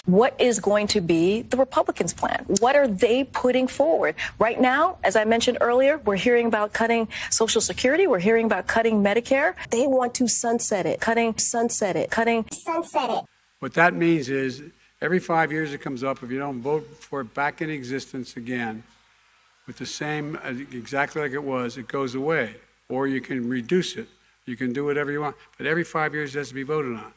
what is going to be the Republicans' plan? What are they putting forward? Right now, as I mentioned earlier, we're hearing about cutting Social Security. We're hearing about cutting Medicare. They want to sunset it, sunset it. What that means is every 5 years it comes up, if you don't vote for it back in existence again, with the same, exactly like it was, it goes away. Or you can reduce it. You can do whatever you want. But every 5 years it has to be voted on.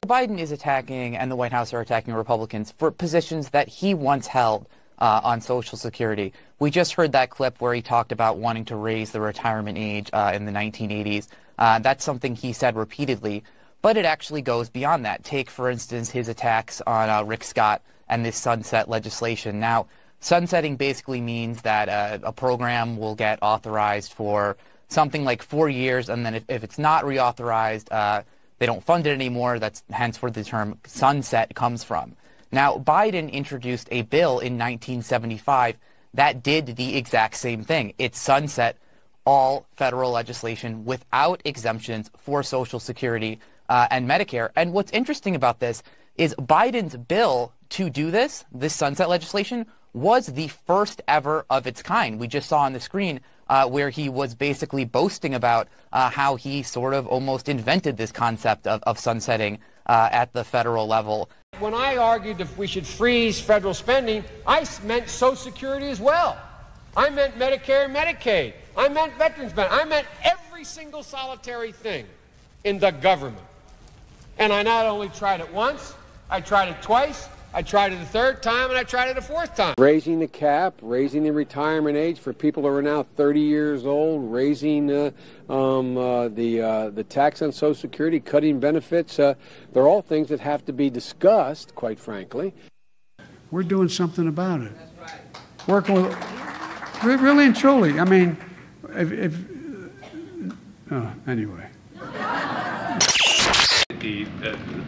Biden is attacking, and the White House are attacking Republicans for positions that he once held on Social Security. We just heard that clip where he talked about wanting to raise the retirement age in the 1980s. That's something he said repeatedly, but it actually goes beyond that. Take, for instance, his attacks on Rick Scott and this sunset legislation. Now, sunsetting basically means that a program will get authorized for something like 4 years, and then if it's not reauthorized, they don't fund it anymore. That's hence where the term sunset comes from. Now, Biden introduced a bill in 1975 that did the exact same thing. It sunset all federal legislation without exemptions for Social Security and Medicare. And what's interesting about this is Biden's bill to do this sunset legislation, was the first ever of its kind. We just saw on the screen where he was basically boasting about how he sort of almost invented this concept of sunsetting at the federal level. When I argued that we should freeze federal spending, I meant Social Security as well. I meant Medicare and Medicaid. I meant veterans benefits. I meant every single solitary thing in the government. And I not only tried it once, I tried it twice, I tried it a third time, and I tried it a fourth time. Raising the cap, raising the retirement age for people who are now 30 years old, raising the tax on Social Security, cutting benefits. They're all things that have to be discussed, quite frankly. We're doing something about it. That's right. Working with, really and truly. I mean, anyway. The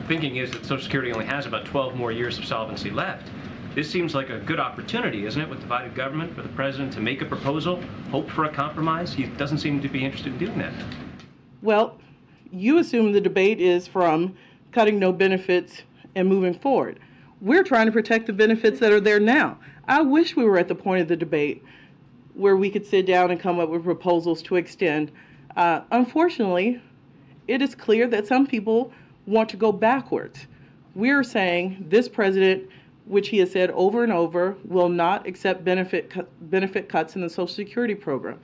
thinking is that Social Security only has about 12 more years of solvency left. This seems like a good opportunity, isn't it, with divided government, for the president to make a proposal, hope for a compromise? He doesn't seem to be interested in doing that. Well, you assume the debate is from cutting no benefits and moving forward. We're trying to protect the benefits that are there now. I wish we were at the point of the debate where we could sit down and come up with proposals to extend. Unfortunately, it is clear that some people want to go backwards. We're saying this president, which he has said over and over, will not accept benefit cuts in the Social Security program.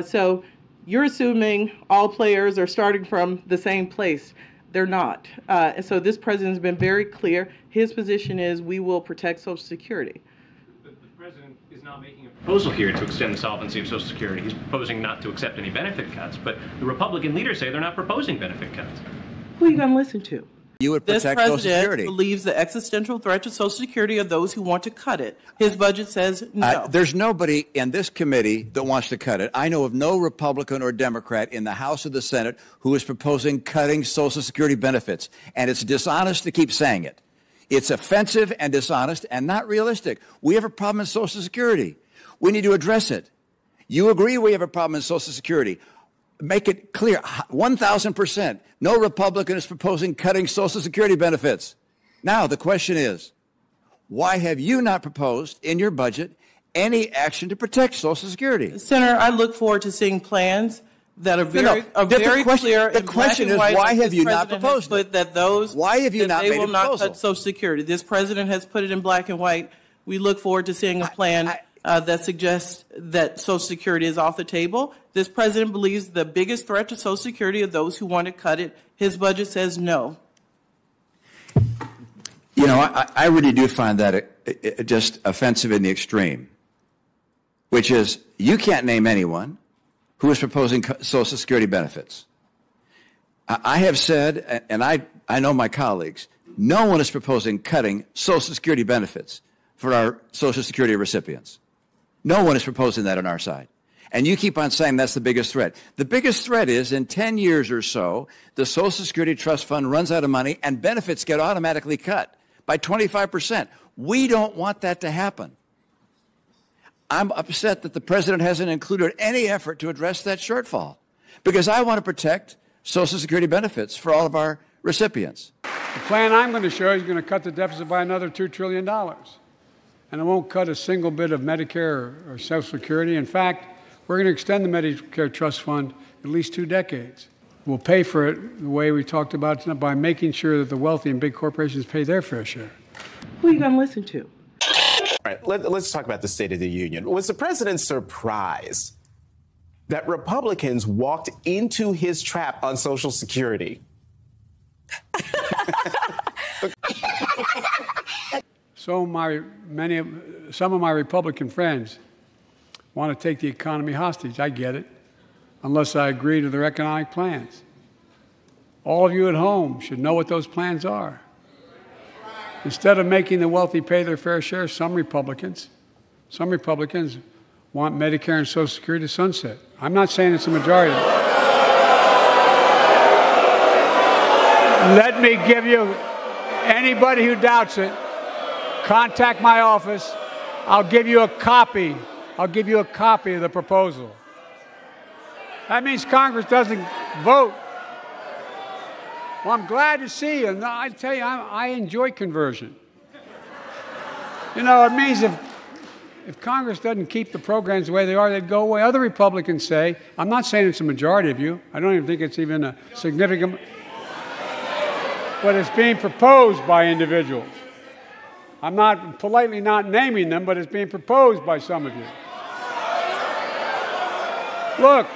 So you're assuming all players are starting from the same place. They're not. And so this president has been very clear. His position is we will protect Social Security. The president is not making a proposal here to extend the solvency of Social Security. He's proposing not to accept any benefit cuts, but the Republican leaders say they're not proposing benefit cuts. Who are you going to listen to? You would protect Social Security. This president believes the existential threat to Social Security are those who want to cut it. His budget says no. There's nobody in this committee that wants to cut it. I know of no Republican or Democrat in the House or the Senate who is proposing cutting Social Security benefits. And it's dishonest to keep saying it. It's offensive and dishonest and not realistic. We have a problem in Social Security. We need to address it. You agree we have a problem in Social Security. Make it clear, 1,000%. No Republican is proposing cutting Social Security benefits. Now, the question is, why have you not proposed in your budget any action to protect Social Security? Senator, I look forward to seeing plans that are very clear. The question is, why have you not proposed it? Why have you not made a proposal? They will not cut Social Security. This president has put it in black and white. We look forward to seeing a plan that suggests that Social Security is off the table. This president believes the biggest threat to Social Security are those who want to cut it. His budget says no. You know, I really do find that just offensive in the extreme, which is you can't name anyone who is proposing Social Security benefits. I have said, and I know my colleagues, no one is proposing cutting Social Security benefits for our Social Security recipients. No one is proposing that on our side. And you keep on saying that's the biggest threat. The biggest threat is in 10 years or so, the Social Security Trust Fund runs out of money and benefits get automatically cut by 25%. We don't want that to happen. I'm upset that the president hasn't included any effort to address that shortfall because I want to protect Social Security benefits for all of our recipients. The plan I'm going to show you is going to cut the deficit by another $2 trillion. And it won't cut a single bit of Medicare or Social Security. In fact, we're going to extend the Medicare Trust Fund at least 2 decades. We'll pay for it the way we talked about tonight, by making sure that the wealthy and big corporations pay their fair share. Who are you going to listen to? All right, let's talk about the State of the Union. Was the president surprised that Republicans walked into his trap on Social Security? Some of my Republican friends want to take the economy hostage. I get it, unless I agree to their economic plans. All of you at home should know what those plans are. Instead of making the wealthy pay their fair share, some Republicans want Medicare and Social Security to sunset. I'm not saying it's a majority. Let me give you, anybody who doubts it, contact my office. I'll give you a copy. I'll give you a copy of the proposal. That means Congress doesn't vote. Well, I'm glad to see you. And I tell you, I enjoy conversion. You know, it means if Congress doesn't keep the programs the way they are, they'd go away. Other Republicans say, I'm not saying it's a majority of you. I don't even think it's even a significant, but it's being proposed by individuals. I'm not politely not naming them, but it's being proposed by some of you. Look,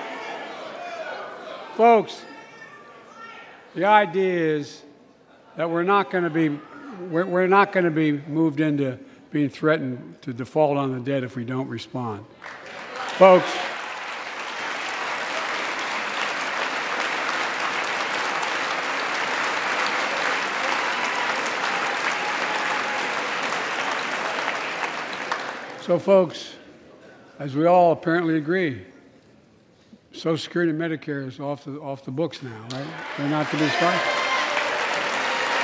folks, the idea is that we're not going to be moved into being threatened to default on the debt if we don't respond. Folks, as we all apparently agree, Social Security and Medicare is off the books now, right? They're not to be spent.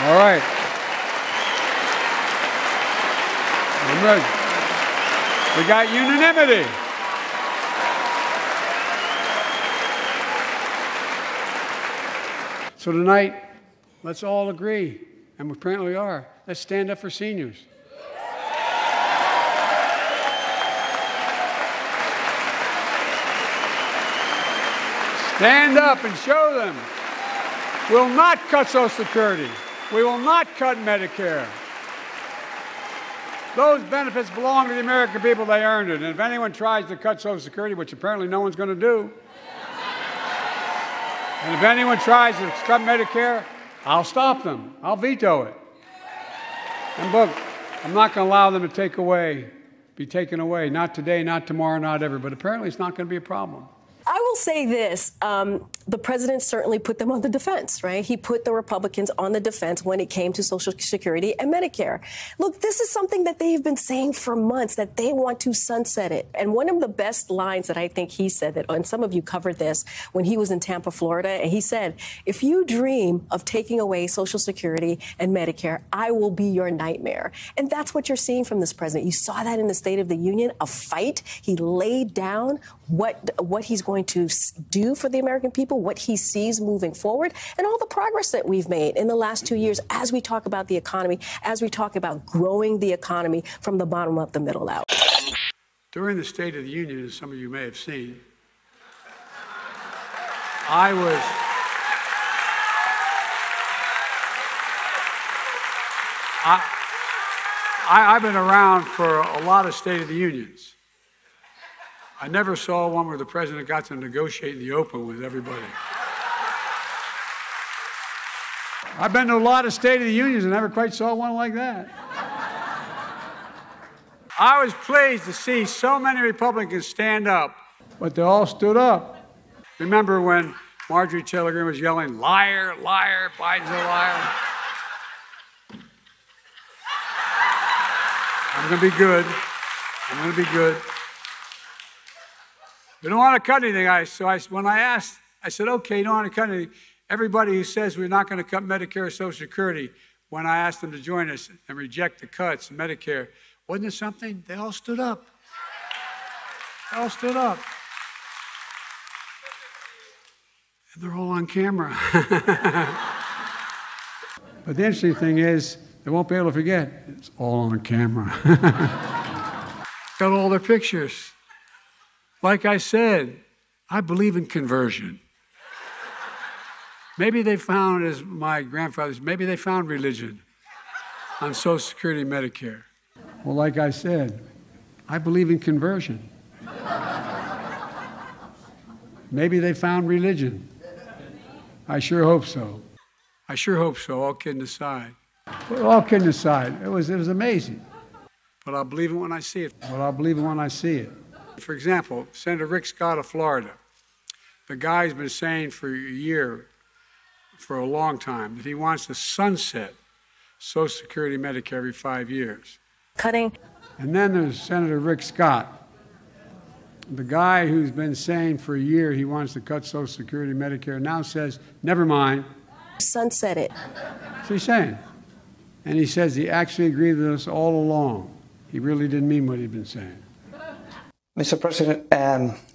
All right. I'm ready. We got unanimity. So tonight, let's all agree, and we apparently are. Let's stand up for seniors. Stand up and show them. We'll not cut Social Security. We will not cut Medicare. Those benefits belong to the American people. They earned it. And if anyone tries to cut Social Security, which apparently no one's going to do, and if anyone tries to cut Medicare, I'll stop them. I'll veto it. And look, I'm not going to allow them to be taken away. Not today, not tomorrow, not ever. But apparently it's not going to be a problem. I will say this, the president certainly put them on the defense, right? He put the Republicans on the defense when it came to Social Security and Medicare. Look, this is something that they've been saying for months, that they want to sunset it. And one of the best lines that I think he said, that, and some of you covered this, when he was in Tampa, Florida, and he said, if you dream of taking away Social Security and Medicare, I will be your nightmare. And that's what you're seeing from this president. You saw that in the State of the Union, a fight. He laid down what he's going to do for the American people, what he sees moving forward, and all the progress that we've made in the last 2 years as we talk about the economy, as we talk about growing the economy from the bottom up, the middle out. During the State of the Union, as some of you may have seen, I've been around for a lot of State of the Unions. I never saw one where the president got to negotiate in the open with everybody. I've been to a lot of State of the Unions and never quite saw one like that. I was pleased to see so many Republicans stand up, but they all stood up. Remember when Marjorie Taylor Greene was yelling, liar, liar, Biden's a liar? I'm going to be good. I'm going to be good. We don't want to cut anything. When I asked, I said, okay, you don't want to cut anything. Everybody who says we're not going to cut Medicare or Social Security, when I asked them to join us and reject the cuts in Medicare, wasn't it something? They all stood up. They all stood up. And they're all on camera. But the interesting thing is, they won't be able to forget. It's all on camera. Got all their pictures. Like I said, I believe in conversion. Maybe they found, as my grandfathers, maybe they found religion on Social Security and Medicare. Well, like I said, I believe in conversion. Maybe they found religion. I sure hope so. I sure hope so, all kidding aside. But all kidding aside, it was amazing. But I'll believe it when I see it. But I'll believe it when I see it. For example, Senator Rick Scott of Florida, the guy's been saying for a year, for a long time, that he wants to sunset Social Security and Medicare every 5 years. Cutting. And then there's Senator Rick Scott, the guy who's been saying for a year he wants to cut Social Security and Medicare, now says, never mind. Sunset it. That's what he's saying. And he says he actually agreed with us all along. He really didn't mean what he'd been saying. Mr. President,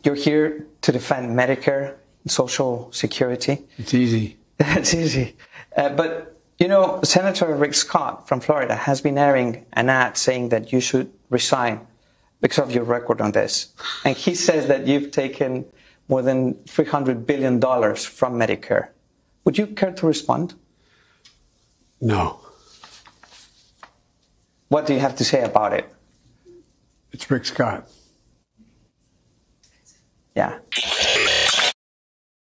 you're here to defend Medicare, Social Security. It's easy. It's easy. But, you know, Senator Rick Scott from Florida has been airing an ad saying that you should resign because of your record on this. And he says that you've taken more than $300 billion from Medicare. Would you care to respond? No. What do you have to say about it? It's Rick Scott. Yeah.